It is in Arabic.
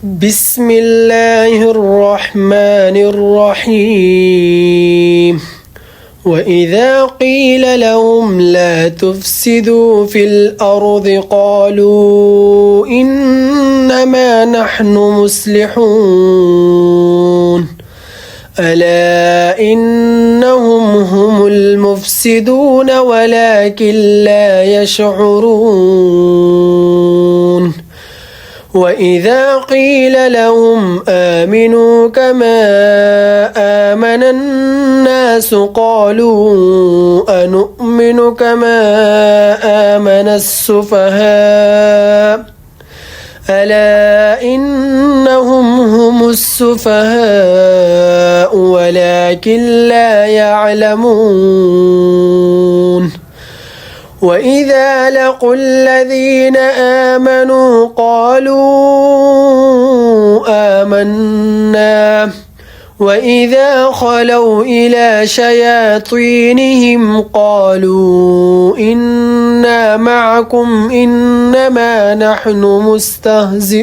بسم الله الرحمن الرحيم وإذا قيل لهم لا تفسدوا في الأرض قالوا إنما نحن مصلحون ألا إنهم هم المفسدون ولكن لا يشعرون وإذا قيل لهم آمنوا كما آمن الناس قالوا أنؤمن كما آمن السفهاء ألا إنهم هم السفهاء ولكن لا يعلمون وإذا لقوا الذين آمنوا قالوا آمنا وإذا خلوا إلى شياطينهم قالوا إنا معكم إنما نحن مستهزئون